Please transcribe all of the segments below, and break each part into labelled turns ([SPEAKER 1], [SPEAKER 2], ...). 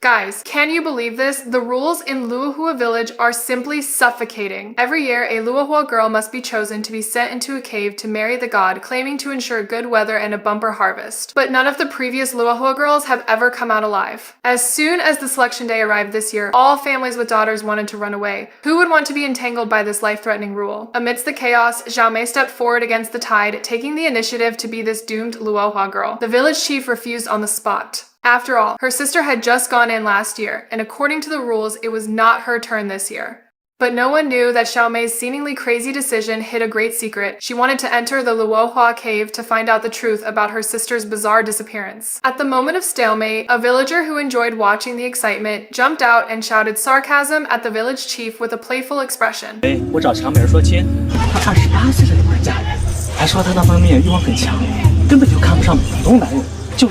[SPEAKER 1] Guys, can you believe this? The rules in Luohua village are simply suffocating. Every year, a Luohua girl must be chosen to be sent into a cave to marry the god, claiming to ensure good weather and a bumper harvest. But none of the previous Luohua girls have ever come out alive. As soon as the selection day arrived this year, all families with daughters wanted to run away. Who would want to be entangled by this life-threatening rule? Amidst the chaos, Xiao Mei stepped forward against the tide, taking the initiative to be this doomed Luohua girl. The village chief refused on the spot. After all, her sister had just gone in last year, and according to the rules, it was not her turn this year. But no one knew that Xiao Mei's seemingly crazy decision hid a great secret. She wanted to enter the Luohua cave to find out the truth about her sister's bizarre disappearance. At the moment of stalemate, a villager who enjoyed watching the excitement jumped out and shouted sarcasm at the village chief with a playful expression.
[SPEAKER 2] 我找乔美儿说亲，她28岁了就会嫁人，还说她那方面欲望很强，根本就看不上普通男人。
[SPEAKER 1] As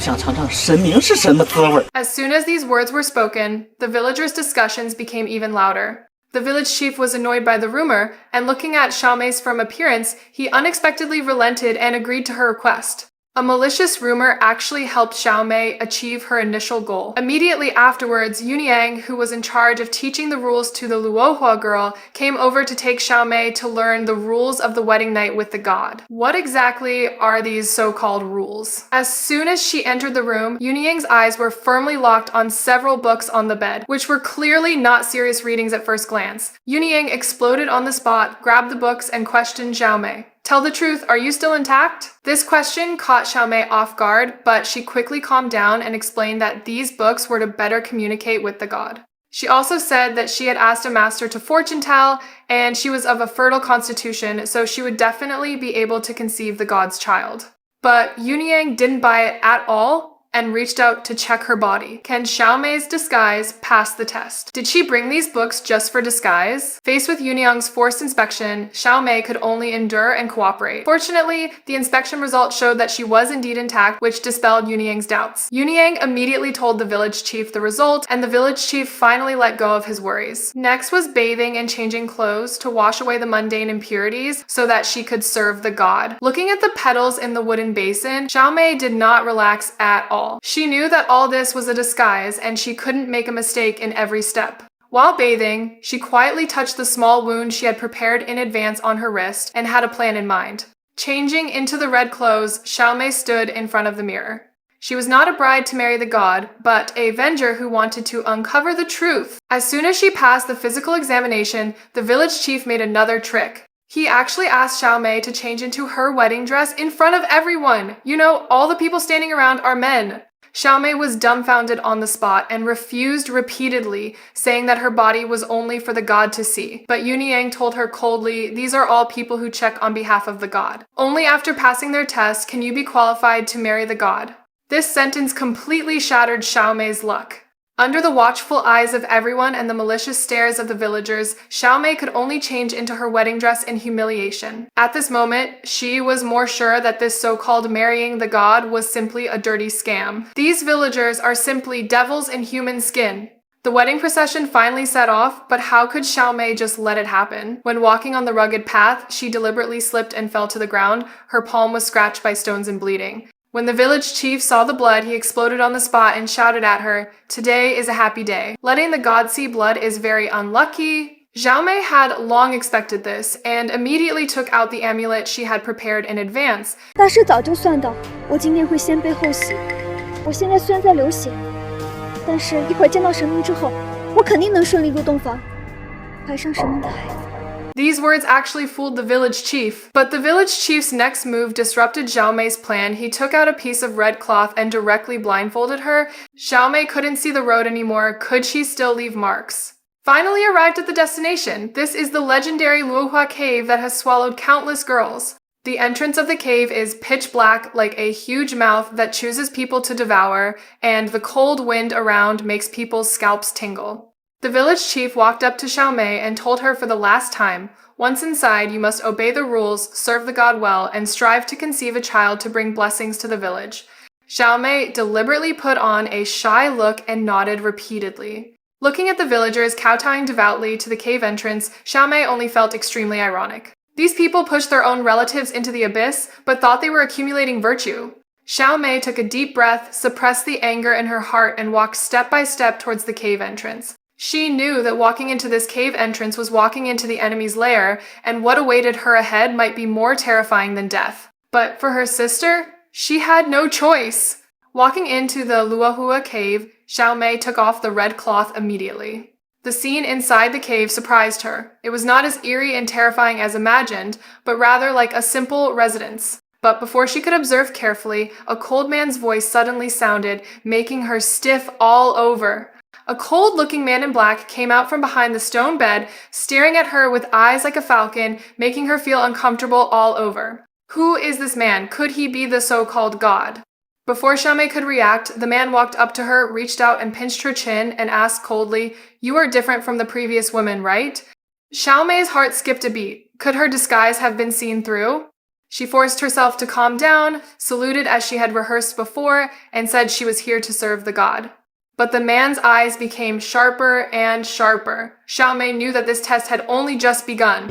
[SPEAKER 1] soon as these words were spoken, the villagers' discussions became even louder. The village chief was annoyed by the rumor, and looking at Xiao Mei's firm appearance, he unexpectedly relented and agreed to her request. A malicious rumor actually helped Xiao Mei achieve her initial goal. Immediately afterwards, Yunyang, who was in charge of teaching the rules to the Luohua girl, came over to take Xiao Mei to learn the rules of the wedding night with the god. What exactly are these so-called rules? As soon as she entered the room, Yunyang's eyes were firmly locked on several books on the bed, which were clearly not serious readings at first glance. Yunyang exploded on the spot, grabbed the books, and questioned Xiao Mei. Tell the truth, are you still intact? This question caught Xiao Mei off guard, but she quickly calmed down and explained that these books were to better communicate with the god. She also said that she had asked a master to fortune tell, and she was of a fertile constitution, so she would definitely be able to conceive the god's child. But Yunyang didn't buy it at all, and reached out to check her body. Can Xiao Mei's disguise pass the test? Did she bring these books just for disguise? Faced with Yunyang's forced inspection, Xiao Mei could only endure and cooperate. Fortunately, the inspection results showed that she was indeed intact, which dispelled Yunyang's doubts. Yunyang immediately told the village chief the result, and the village chief finally let go of his worries. Next was bathing and changing clothes to wash away the mundane impurities so that she could serve the god. Looking at the petals in the wooden basin, Xiao Mei did not relax at all. She knew that all this was a disguise and she couldn't make a mistake in every step. While bathing, she quietly touched the small wound she had prepared in advance on her wrist and had a plan in mind. Changing into the red clothes, Xiao Mei stood in front of the mirror. She was not a bride to marry the god, but a avenger who wanted to uncover the truth. As soon as she passed the physical examination, the village chief made another trick. He actually asked Xiao Mei to change into her wedding dress in front of everyone. You know, all the people standing around are men. Xiao Mei was dumbfounded on the spot and refused repeatedly, saying that her body was only for the god to see. But Yunyang told her coldly, these are all people who check on behalf of the god. Only after passing their test can you be qualified to marry the god. This sentence completely shattered Xiao Mei's luck. Under the watchful eyes of everyone and the malicious stares of the villagers, Xiao Mei could only change into her wedding dress in humiliation. At this moment, she was more sure that this so-called marrying the god was simply a dirty scam. These villagers are simply devils in human skin. The wedding procession finally set off, but how could Xiao Mei just let it happen? When walking on the rugged path, she deliberately slipped and fell to the ground. Her palm was scratched by stones and bleeding. When the village chief saw the blood, he exploded on the spot and shouted at her, "Today is a happy day. Letting the god see blood is very unlucky." Xiao Mei had long expected this and immediately took out the amulet she had prepared in advance.
[SPEAKER 3] 大师早就算到我今天会先悲后喜。我现在虽然在流血，但是一会儿见到神明之后，我肯定能顺利入洞房，怀上神明的孩子。
[SPEAKER 1] These words actually fooled the village chief, but the village chief's next move disrupted Xiao Mei's plan. He took out a piece of red cloth and directly blindfolded her. Xiao Mei couldn't see the road anymore. Could she still leave marks? Finally arrived at the destination. This is the legendary Luohua cave that has swallowed countless girls. The entrance of the cave is pitch black like a huge mouth that chooses people to devour, and the cold wind around makes people's scalps tingle. The village chief walked up to Xiao Mei and told her for the last time, once inside, you must obey the rules, serve the god well, and strive to conceive a child to bring blessings to the village. Xiao Mei deliberately put on a shy look and nodded repeatedly. Looking at the villagers kowtowing devoutly to the cave entrance, Xiao Mei only felt extremely ironic. These people pushed their own relatives into the abyss, but thought they were accumulating virtue. Xiaomei took a deep breath, suppressed the anger in her heart, and walked step by step towards the cave entrance. She knew that walking into this cave entrance was walking into the enemy's lair, and what awaited her ahead might be more terrifying than death. But for her sister, she had no choice. Walking into the Luohua cave, Xiaomei took off the red cloth immediately. The scene inside the cave surprised her. It was not as eerie and terrifying as imagined, but rather like a simple residence. But before she could observe carefully, a cold man's voice suddenly sounded, making her stiff all over. A cold-looking man in black came out from behind the stone bed, staring at her with eyes like a falcon, making her feel uncomfortable all over. Who is this man? Could he be the so-called god? Before Xiaomei could react, the man walked up to her, reached out and pinched her chin and asked coldly, "You are different from the previous woman, right?" Xiaomei's heart skipped a beat. Could her disguise have been seen through? She forced herself to calm down, saluted as she had rehearsed before, and said she was here to serve the god. But the man's eyes became sharper and sharper. Xiaomei knew that this test had only just begun.